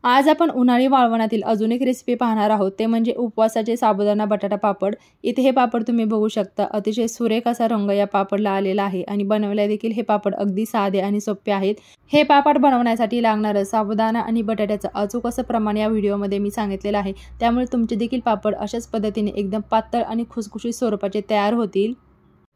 आज आपण उन्हाळी वाळवणातील अजून एक रेसिपी पाहणार आहोत, ते म्हणजे उपवासाचे साबुदाणा बटाटा पापड। इथे हे पापड तुम्ही बघू शकता, अतिशय सुरेख असा रंग या पापडला आलेला आहे आणि बनवायला देखील हे पापड अगदी साधे आणि सोपे आहेत। हे पापड बनवण्यासाठी लागणारे साबुदाणा आणि बटाट्याचं अचूक असं प्रमाण या व्हिडिओमध्ये मी सांगितलेलं आहे, त्यामुळे तुमचे देखील पापड अशाच पद्धतीने एकदम पातळ आणि खुसखुशीत स्वरूपाचे तयार होतील।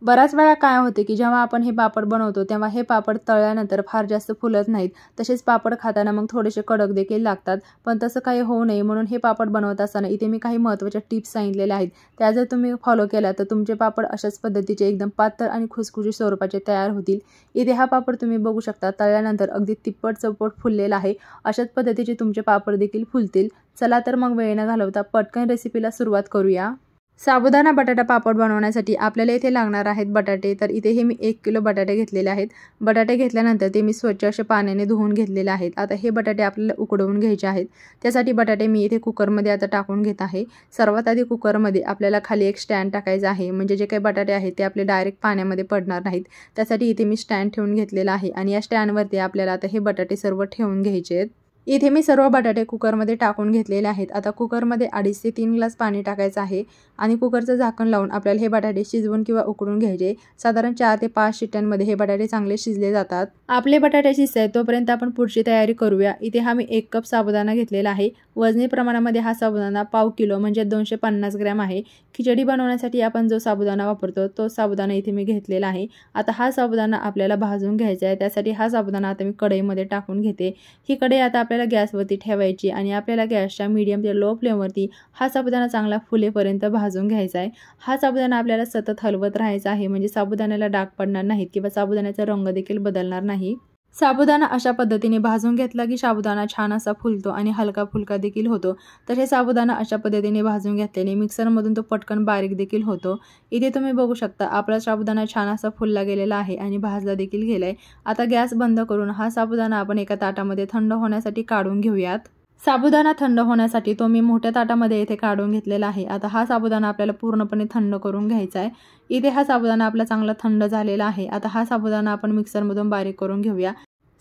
बराच वेळा काय होते की जेव्हा आपण हे पापड बनवतो तेव्हा हे पापड तळल्यानंतर फार जास्त फुलत नाहीत, तसेच पापड खाताना मग थोडेसे कडक देखील लागतात। पण तसं काही होऊ नये म्हणून हे पापड बनवत असताना इथे मी काही महत्त्वाच्या टिप्स सांगितलेल्या आहेत, त्या जर तुम्ही फॉलो केल्या तर तुमचे पापड अशाच पद्धतीचे एकदम पातळ आणि खुसखुशीत स्वरूपाचे तयार होतील। इथे हा पापड तुम्ही बघू शकता, तळल्यानंतर अगदी तिप्पट चौपट फुललेला आहे। अशाच पद्धतीचे तुमचे पापड देखील फुलतील। चला तर मग वेळ न घालवता पटकन रेसिपीला सुरुवात करूया। साबुदाणा बटाटा पापड बनवण्यासाठी आपल्याला इथे लागणार आहेत बटाटे। तर इथे हे मी 1 किलो बटाटे घेतलेले आहेत। बटाटे घेतल्यानंतर ते मी स्वच्छ असे पाण्याने धुवून घेतलेले आहेत। आता हे बटाटे आपल्याला उकडवून घ्यायचे आहेत। त्यासाठी बटाटे मी इथे कुकरमध्ये आता टाकून घेत आहे। सर्वात आधी कुकरमध्ये आपल्याला खाली एक स्टँड टाकायचा आहे, म्हणजे जे काही बटाटे आहेत ते आपले डायरेक्ट पाण्यामध्ये पडणार नाहीत। त्यासाठी इथे मी स्टँड ठेवून घेतलेला आहे आणि या स्टँडवरती आपल्याला आता हे बटाटे सर्व ठेवून घ्यायचे आहेत। इथे मी सर्व बटाटे कुकरमध्ये टाकून घेतलेले आहेत। आता कुकरमध्ये 2.5 ते 3 ग्लास पाणी टाकायचं आहे आणि कुकरचं झाकण लावून आपल्याला हे बटाटे शिजवून किंवा उकडून घ्यायचे। साधारण 4 ते 5 शिट्ट्यांमध्ये हे बटाटे चांगले शिजले जातात। आपले बटाटे शिजतात तोपर्यंत आपण पुढची तयारी करूया। इथे हा मी 1 कप साबुदाणा घेतलेला आहे। वजनी प्रमाणामध्ये हा साबुदाणा पाव किलो म्हणजे 250 ग्रॅम आहे। खिचडी बनवण्यासाठी आपण जो साबुदाणा वापरतो तो साबुदाणा इथे मी घेतलेला आहे। आता हा साबुदाणा आपल्याला भाजून घ्यायचा आहे, त्यासाठी हा साबुदाणा आता मी कढईमध्ये टाकून घेते। ही कढई आता आपल्याला गॅसवरती ठेवायची आणि आपल्याला गॅसच्या मीडियम ते लो फ्लेमवरती हा साबुदाणा चांगला फुलेपर्यंत भाजून घ्यायचा आहे। हा साबुदाणा आपल्याला सतत हलवत राहायचा आहे, म्हणजे साबुदाण्याला डाग पडणार नाहीत किंवा साबुदाण्याचा रंग देखील बदलणार नाही। साबुदाणा अशा पद्धतीने भाजून घेतला की साबुदाणा छान असा फुलतो आणि हलका फुलका देखील होतो। तर हे साबुदाणा अशा पद्धतीने भाजून घेतल्याने मिक्सरमधून तो पटकन बारीक देखील होतो। इथे तुम्ही बघू शकता आपला साबुदाणा छान असा फुलला गेलेला आहे आणि भाजला देखील गेलाय। आता गॅस बंद करून हा साबुदाणा आपण एका ताटामध्ये थंड होण्यासाठी काढून घेऊयात। साबुदाणा थंड होण्यासाठी तो मी मोठ्या ताटामध्ये इथे काढून घेतलेला आहे। आता हा साबुदाणा आपल्याला पूर्णपणे थंड करून घ्यायचा आहे। इथे हा साबुदाणा आपला चांगला थंड झालेला आहे। आता हा साबुदाणा आपण मिक्सरमधून बारीक करून घेऊया।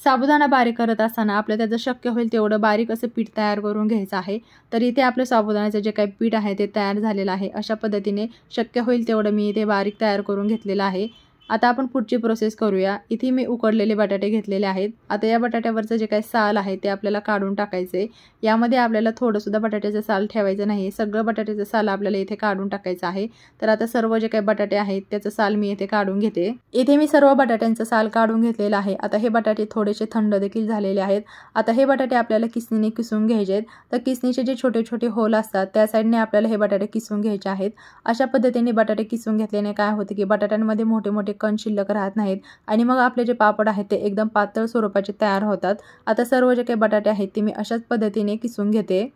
साबुदाणा बारीक करत असताना आपल्याला त्याचं शक्य होईल तेवढं बारीक असं पीठ तयार करून घ्यायचं आहे। तर इथे आपलं साबुदाण्याचं जे काही पीठ आहे ते तयार झालेलं आहे। अशा पद्धतीने शक्य होईल तेवढं मी इथे बारीक तयार करून घेतलेलं आहे। आता आपण पुढची प्रोसेस करूया। इथे मी उकडलेले बटाटे घेतलेले आहेत। आता या बटाट्यावरचं जे काही साल आहे ते आपल्याला काढून टाकायचे। यामध्ये आपल्याला थोडंसुद्धा बटाट्याचं साल ठेवायचं नाही, सगळं बटाट्याचं साल आपल्याला इथे काढून टाकायचं आहे। तर आता सर्व जे काही बटाटे आहेत त्याचं साल मी इथे काढून घेते। इथे मी सर्व बटाट्यांचं साल काढून घेतलेलं आहे। आता हे बटाटे थोडेसे थंड देखील झालेले आहेत। आता हे बटाटे आपल्याला किसणीने किसून घ्यायचे आहेत। तर किसणीचे जे छोटे छोटे होल असतात त्या साईडने आपल्याला हे बटाटे किसून घ्यायचे आहेत। अशा पद्धतीने बटाटे किसून घेतल्याने काय होते की बटाट्यांमध्ये मोठे मोठे कण शिल्लक राहत नाहीत आणि मग आपले जे पापड आहेत ते एकदम पातळ स्वरूपाचे तयार होतात। आता सर्व जे काही बटाटे आहेत ते मी अशाच पद्धतीने किसून घेते।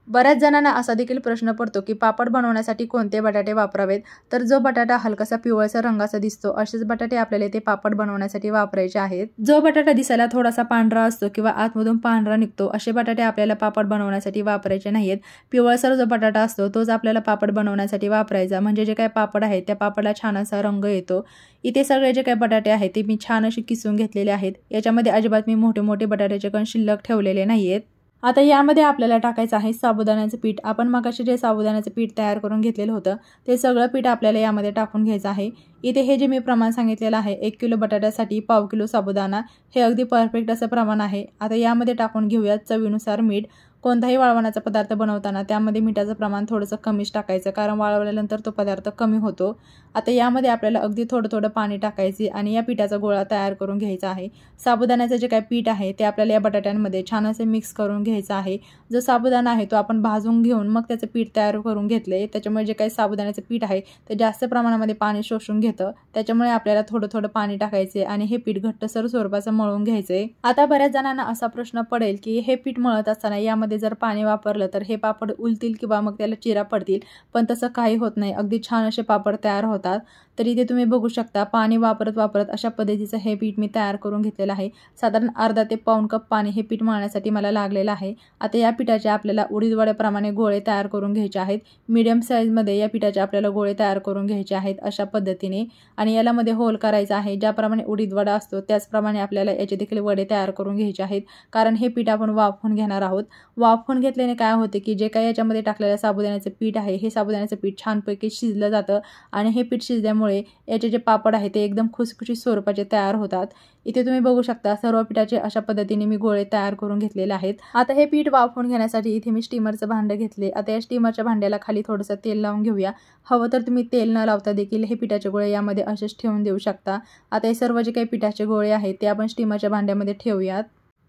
बऱ्याच जणांना असा देखील प्रश्न पडतो की पापड बनवण्यासाठी कोणते बटाटे वापरावेत। तर जो बटाटा हलकासा पिवळसर रंगाचा दिसतो असेच बटाटे आपल्याला ते पापड बनवण्यासाठी वापरायचे आहेत। जो बटाटा दिसायला थोडासा पांढरा असतो किंवा आतमधून पांढरा निघतो असे बटाटे आपल्याला पापड बनवण्यासाठी वापरायचे नाहीत। पिवळसर जो बटाटा असतो तोच आपल्याला पापड बनवण्यासाठी वापरायचा, म्हणजे जे काही पापड आहेत त्या पापडला छान असा रंग येतो। इथे सगळे जे काही बटाटे आहेत ते मी छान असे किसून घेतलेले आहेत। याच्यामध्ये अजिबात मी मोठे मोठे बटाट्याचे कण शिल्लक ठेवलेले नाहीयेत। आता यामध्ये आपल्याला टाकायचं आहे साबुदाण्याचं पीठ। आपण मगाशी जे साबुदाण्याचं पीठ तयार करून घेतलेलं होतं ते सगळं पीठ आपल्याला यामध्ये टाकून घ्यायचं आहे। इथे हे जे मी प्रमाण सांगितलेलं आहे 1 किलो बटाट्यासाठी पाव किलो साबुदाणा, हे अगदी परफेक्ट असं प्रमाण आहे। आता यामध्ये टाकून घेऊयात चवीनुसार मीठ। कोणताही वाळवणाचा पदार्थ बनवताना त्यामध्ये मिठाचं प्रमाण थोडंसं कमीच टाकायचं, कारण वाळवल्यानंतर तो पदार्थ कमी होतो। आता यामध्ये आपल्याला अगदी थोडं थोडं पाणी टाकायचे आणि या पिठाचा गोळा तयार करून घ्यायचा आहे। साबुदाण्याचं जे काही पीठ आहे ते आपल्याला या बटाट्यांमध्ये छान असे मिक्स करून घ्यायचं आहे। जो साबुदाणा आहे तो आपण भाजून घेऊन मग त्याचं पीठ तयार करून घेतले, त्याच्यामुळे जे काही साबुदाण्याचं पीठ आहे ते जास्त प्रमाणामध्ये पाणी शोषून घेतं। त्याच्यामुळे आपल्याला थोडं थोडं पाणी टाकायचे आणि हे पीठ घट्टसर स्वरूपाचं मळून घ्यायचे। आता बऱ्याच जणांना असा प्रश्न पडेल की हे पीठ मळत असताना यामध्ये जर पाणी वापरलं तर हे पापड उलतील किंवा मग त्याला चिरा पडतील, पण तसं काही होत नाही। अगदी छान असे पापड तयार होतात। तर इथे तुम्ही बघू शकता पाणी वापरत अशा पद्धतीचं हे पीठ मी तयार करून घेतलेलं आहे। साधारण अर्धा ते पाऊण कप पाणी हे पीठ मळण्यासाठी मला लागलेलं आहे। आता या पिठाचे आपल्याला उडीद वड्याप्रमाणे गोळे तयार करून घ्यायचे आहेत। मीडियम साईजमध्ये या पिठाचे आपल्याला गोळे तयार करून घ्यायचे आहेत अशा पद्धतीने, आणि याला मध्ये होल करायचा आहे। ज्याप्रमाणे उडीद वडा असतो त्याचप्रमाणे आपल्याला याचे देखील वडे तयार करून घ्यायचे आहेत, कारण हे पीठ आपण वाफवून घेणार आहोत। वाफवून घेतल्याने काय होते की जे काही याच्यामध्ये टाकलेलं साबुदाण्याचं पीठ आहे, हे साबुदाण्याचं पीठ छानपैकी शिजलं जातं आणि हे पीठ शिजल्यामुळे याचे जे पापड आहे ते एकदम खुसखुशीत स्वरूपाचे तयार होतात। इथे तुम्ही बघू शकता सर्व पिठाचे अशा पद्धतीने मी गोळे तयार करून घेतलेले आहेत। आता हे पीठ वाफवून घेण्यासाठी इथे मी स्टीमरचं भांडं घेतले। आता या स्टीमरच्या भांड्याला खाली थोडंसं तेल लावून घेऊया। हवं तर तुम्ही तेल न लावता देखील हे पिठाचे गोळे यामध्ये असेच ठेवून देऊ शकता। आता हे सर्व जे काही पिठाचे गोळे आहेत ते आपण स्टीमरच्या भांड्यामध्ये ठेवूयात।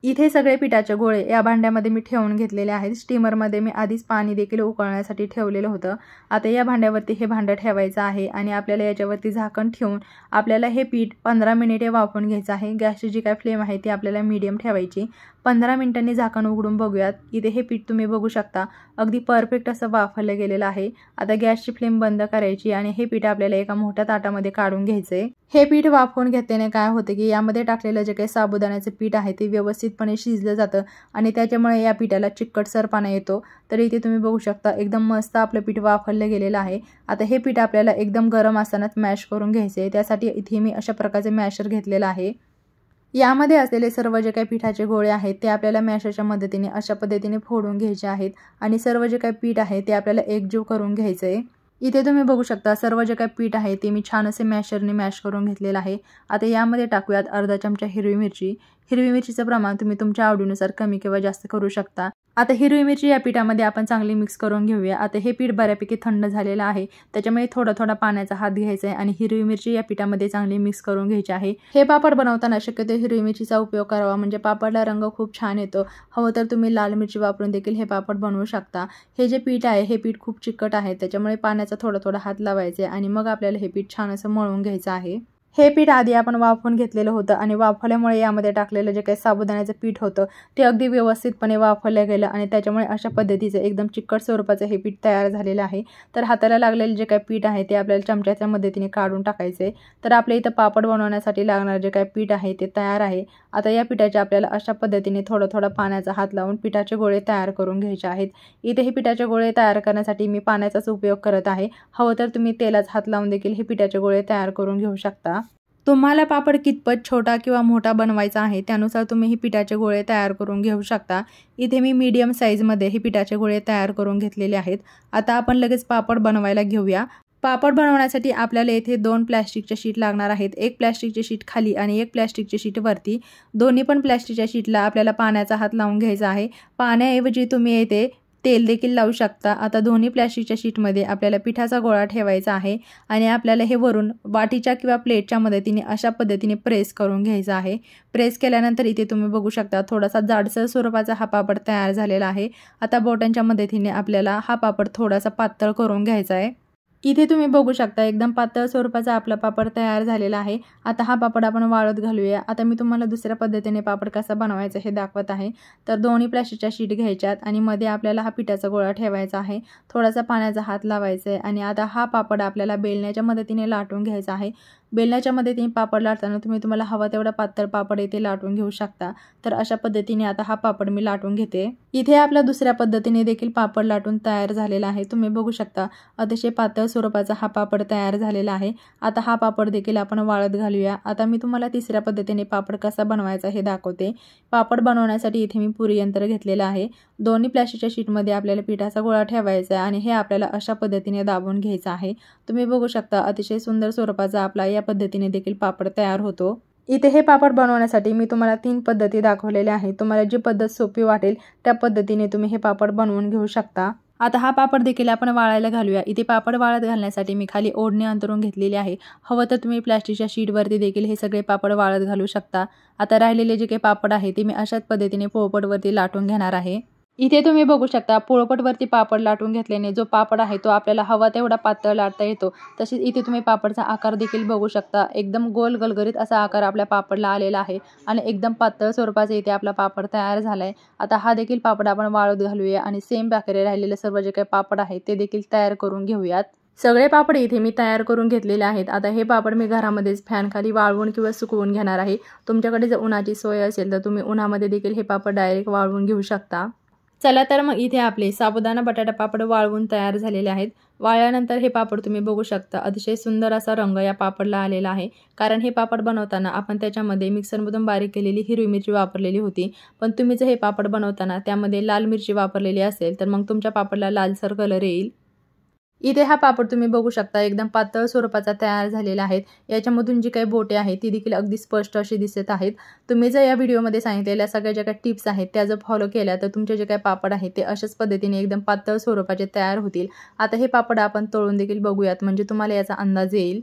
इथे सगळे पिठाचे गोळे या भांड्यामध्ये मी ठेवून घेतलेले आहेत। स्टीमरमध्ये मी आधीच पाणी देखील उकळण्यासाठी ठेवलेलं होतं। आता या भांड्यावरती हे भांडं ठेवायचं आहे आणि आपल्याला याच्यावरती झाकण ठेवून आपल्याला हे पीठ 15 मिनिटे वाफवून घ्यायचं आहे। गॅसची जी काय फ्लेम आहे ती आपल्याला मीडियम ठेवायची। 15 मिनिटांनी झाकण उघडून बघूयात। इथे हे पीठ तुम्ही बघू शकता अगदी परफेक्ट असं वाफवलं गेलेलं आहे। आता गॅसची फ्लेम बंद करायची आणि हे पीठ आपल्याला एका मोठ्या ताटामध्ये काढून घ्यायचंय। हे पीठ वाफवून घेतल्याने काय होते की यामध्ये टाकलेलं जे काही साबुदाण्याचं पीठ आहे ते व्यवस्थितपणे शिजलं जातं आणि त्याच्यामुळे या पिठाला चिकटसरपणा येतो। तर इथे तुम्ही बघू शकता एकदम मस्त आपलं पीठ वाफवलं गेलेलं आहे। आता हे पीठ आपल्याला एकदम गरम असतानाच मॅश करून घ्यायचे। त्यासाठी इथे मी अशा प्रकारचे मॅशर घेतलेलं आहे। यामध्ये असलेले सर्व जे काही पिठाचे गोळे आहेत ते आपल्याला मॅशरच्या मदतीने अशा पद्धतीने फोडून घ्यायचे आहेत आणि सर्व जे काही पीठ आहे ते आपल्याला एकजीव करून घ्यायचं आहे। इथे तुम्ही बघू शकता सर्व जे काही पीठ आहे ते मी छान असे मॅशरने मॅश करून घेतलेलं आहे। आता यामध्ये टाकूयात अर्धा चमचा हिरवी मिरची। हिरवी मिरचीचं प्रमाण तुम्ही तुमच्या आवडीनुसार कमी किंवा जास्त करू शकता। आता हिरवी मिरची या पिठामध्ये आपण चांगली मिक्स करून घेऊया। आता हे पीठ बऱ्यापैकी थंड झालेलं आहे, त्याच्यामुळे थोडा पाण्याचा हात घ्यायचा आहे आणि हिरवी मिरची या पिठामध्ये चांगली मिक्स करून घ्यायची आहे। हे पापड बनवताना शक्यतो हिरवी मिरचीचा उपयोग करावा, म्हणजे पापडला रंग खूप छान येतो। हवं तर तुम्ही लाल मिरची वापरून देखील हे पापड बनवू शकता। हे जे पीठ आहे हे पीठ खूप चिकट आहे, त्याच्यामुळे पाण्याचा थोडा हात लावायचा आणि मग आपल्याला हे पीठ छान असं मळून घ्यायचं आहे। हे पीठ आधी आपण वाफवून घेतलेलं होतं आणि वाफवल्यामुळे यामध्ये टाकलेलं जे काही साबुदाण्याचं पीठ होतं ते अगदी व्यवस्थितपणे वाफवलं गेलं आणि त्याच्यामुळे अशा पद्धतीचं एकदम चिकट स्वरूपाचं हे पीठ तयार झालेलं आहे। तर हाताला लागलेले जे काही पीठ आहे ते आपल्याला चमच्याच्या मदतीने काढून टाकायचे। तर आपल्या इथं पापड बनवण्यासाठी लागणारे जे काही पीठ आहे ते तयार आहे। आता या पिठाचे आपल्याला अशा पद्धतीने थोडा पाण्याचा हात लावून पिठाचे गोळे तयार करून घ्यायचे आहेत। इथे हे पिठाचे गोळे तयार करण्यासाठी मी पाण्याचाच उपयोग करत आहे। हवं तर तुम्ही तेलाचा हात लावून देखील हे पिठाचे गोळे तयार करून घेऊ शकता। तुम्हाला पापड कितपत छोटा किंवा मोठा बनवायचा आहे त्यानुसार तुम्ही हे पिठाचे गोळे तयार करून घेऊ शकता। इथे मी मीडियम साईजमध्ये हे पिठाचे गोळे तयार करून घेतलेले आहेत। आता आपण लगेच पापड बनवायला घेऊया। पापड बनवण्यासाठी आपल्याला येथे 2 प्लॅस्टिकच्या शीट लागणार आहेत। एक प्लॅस्टिकची शीट खाली आणि एक प्लॅस्टिकची शीट वरती। दोन्ही पण प्लॅस्टिकच्या शीटला आपल्याला पाण्याचा हात लावून घ्यायचा आहे। पाण्याऐवजी तुम्ही येथे तेल देखील लावू शकता। आता दोन्ही प्लॅस्टिकच्या शीटमध्ये आपल्याला पिठाचा गोळा ठेवायचा आहे आणि आपल्याला हे वरून वाटीच्या किंवा प्लेटच्या मदतीने अशा पद्धतीने प्रेस करून घ्यायचं आहे। प्रेस केल्यानंतर इथे तुम्ही बघू शकता थोडासा जाडसर स्वरूपाचा हा पापड तयार झालेला आहे। आता बोटांच्या मदतीने आपल्याला हा पापड थोडासा पातळ करून घ्यायचा आहे। इथे तुम्ही बघू शकता एकदम पातळ स्वरूपाचा आपला पापड तयार झालेला आहे। आता हा पापड आपण वाळत घालूया। आता मी तुम्हाला दुसऱ्या पद्धतीने पापड कसा बनवायचा हे दाखवत आहे। तर दोन्ही प्लास्टिकच्या शीट घ्यायच्यात आणि मध्ये आपल्याला हा पिठाचा गोळा ठेवायचा आहे। थोडासा पाण्याचा हात लावायचा आहे आणि आता हा पापड आपल्याला बेलण्याच्या मदतीने लाटून घ्यायचा आहे। बेलण्याच्या मदतीने पापड लाटताना तुम्हाला हवा तेवढा पातळ पापड इथे लाटून घेऊ शकता। तर अशा पद्धतीने आता हा पापड मी लाटून घेते। इथे आपला दुसऱ्या पद्धतीने देखील पापड लाटून तयार झालेला आहे। तुम्ही बघू शकता अतिशय पातळ स्वरूपाचा हा पापड तयार झालेला आहे। आता हा पापड देखील आपण वाळत घालूया। आता मी तुम्हाला तिसऱ्या पद्धतीने पापड कसा बनवायचा हे दाखवते। पापड बनवण्यासाठी इथे मी पुरी यंत्र घेतलेलं आहे। दोन्ही प्लास्टिकच्या शीटमध्ये आपल्याला पिठाचा गोळा ठेवायचा आहे आणि हे आपल्याला अशा पद्धतीने दाबून घ्यायचं आहे। तुम्ही बघू शकता अतिशय सुंदर स्वरूपाचा आपला या पद्धतीने देखील पापड तयार होतो। इथे हे पापड बनवण्यासाठी मी तुम्हाला 3 पद्धती दाखवलेल्या आहेत। तुम्हाला जी पद्धत सोपी वाटेल त्या पद्धतीने तुम्ही हे पापड बनवून घेऊ शकता। आता हा पापड देखील आपण वाळायला घालूया। इथे पापड वाळत घालण्यासाठी मी खाली ओढणी अंतरून घेतलेली आहे। हवं तर तुम्ही प्लास्टिकच्या शीटवरती देखील हे सगळे पापड वाळत घालू शकता। आता राहिलेले जे काही पापड आहे ते मी अशाच पद्धतीने पोळपटवरती लाटून घेणार आहे। इथे तुम्ही बघू शकता पोळपटवरती पापड लाटून घेतल्याने जो पापड आहे तो आपल्याला हवा तेवढा पातळ लाटता येतो। तसेच इथे तुम्ही पापडचा आकार देखील बघू शकता। एकदम गोल गलगरीत असा आकार आपल्या पापडला आलेला आहे आणि एकदम पातळ स्वरूपाचा इथे आपला पापड तयार झालाय। आता हा देखील पापड आपण वाळत घालूया आणि सेम प्रकारे राहिलेले सर्व जे काही पापड आहे ते देखील तयार करून घेऊयात। सगळे पापड इथे मी तयार करून घेतलेले आहेत। आता हे पापड मी घरामध्येच फॅनखाली वाळवून किंवा सुकवून घेणार आहे। तुमच्याकडे जर उन्हाची सोय असेल तर तुम्ही उन्हामध्ये देखील हे पापड डायरेक्ट वाळवून घेऊ शकता। चला तर मग इथे आपले साबुदाणा बटाटा पापड वाळवून तयार झालेले आहेत। वाळल्यानंतर हे पापड तुम्ही बघू शकता, अतिशय सुंदर असा रंग या पापडला आलेला आहे। कारण हे पापड बनवताना आपण त्याच्यामध्ये मिक्सरमधून बारीक केलेली हिरवी मिरची वापरलेली होती। पण तुम्ही जर हे पापड बनवताना त्यामध्ये लाल मिरची वापरलेली असेल तर मग तुमच्या पापडला लालसर कलर येईल। इथे हा पापड तुम्ही बघू शकता, एकदम पातळ स्वरूपाचा तयार झालेला आहे। याच्यामधून जी काही बोटे आहेत ती देखील अगदी स्पष्ट अशी दिसत आहेत। तुम्ही जर या व्हिडिओमध्ये सांगितलेल्या सगळ्या ज्या काही टिप्स आहेत त्या जर फॉलो केल्या तर तुमचे जे काही पापड आहेत ते अशाच पद्धतीने एकदम पातळ स्वरूपाचे तयार होतील। आता हे पापड आपण तळून देखील बघूयात, म्हणजे तुम्हाला याचा अंदाज येईल।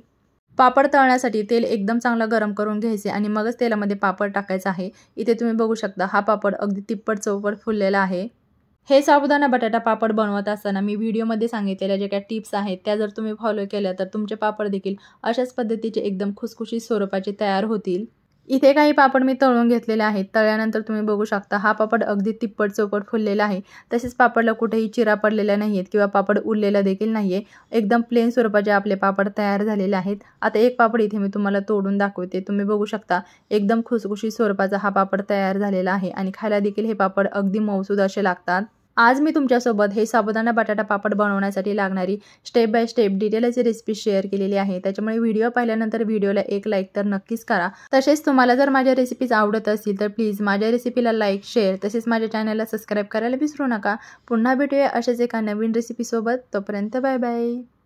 पापड तळण्यासाठी तेल एकदम चांगलं गरम करून घ्यायचे आणि मगच तेलामध्ये पापड टाकायचा आहे। इथे तुम्ही बघू शकता हा पापड अगदी तिप्पट चौपट फुललेला आहे। हे साबुदाणा बटाटा पापड बनवत असताना मी व्हिडिओमध्ये सांगितलेल्या ज्या काही टिप्स आहेत त्या जर तुम्ही फॉलो केल्या तर तुमचे पापड देखील अशाच पद्धतीचे एकदम खुसखुशीत स्वरूपाचे तयार होतील। इथे काही पापड मी तळून घेतलेले आहेत। तळल्यानंतर तुम्ही बघू शकता हा पापड अगदी तिप्पट चौपट फुललेला आहे। तसेच पापडला कुठेही चिरा पडलेल्या नाहीयेत किंवा पापड उरलेला देखील नाहीये। एकदम प्लेन स्वरूपाचे आपले पापड तयार झालेले आहेत। आता एक पापड इथे मी तुम्हाला तोडून दाखवते। तुम्ही बघू शकता एकदम खुसखुशीत स्वरूपाचा हा पापड तयार झालेला आहे आणि खायला देखील हे पापड अगदी मऊसूद असे लागतात। आज मी तुमच्यासोबत हे साबुदाणा बटाटा पापड बनवण्यासाठी लागणारी स्टेप बाय स्टेप डिटेल अशी रेसिपी शेअर केलेली आहे। त्याच्यामुळे व्हिडिओ पाहिल्यानंतर व्हिडिओला एक लाईक तर नक्कीच करा। तसेच तुम्हाला जर माझ्या रेसिपीज आवडत असतील तर प्लीज माझ्या रेसिपीला लाईक, शेअर तसेच माझ्या चॅनलला सबस्क्राईब करायला विसरू नका। पुन्हा भेटूया अशाच एका नवीन रेसिपीसोबत। तोपर्यंत बाय बाय।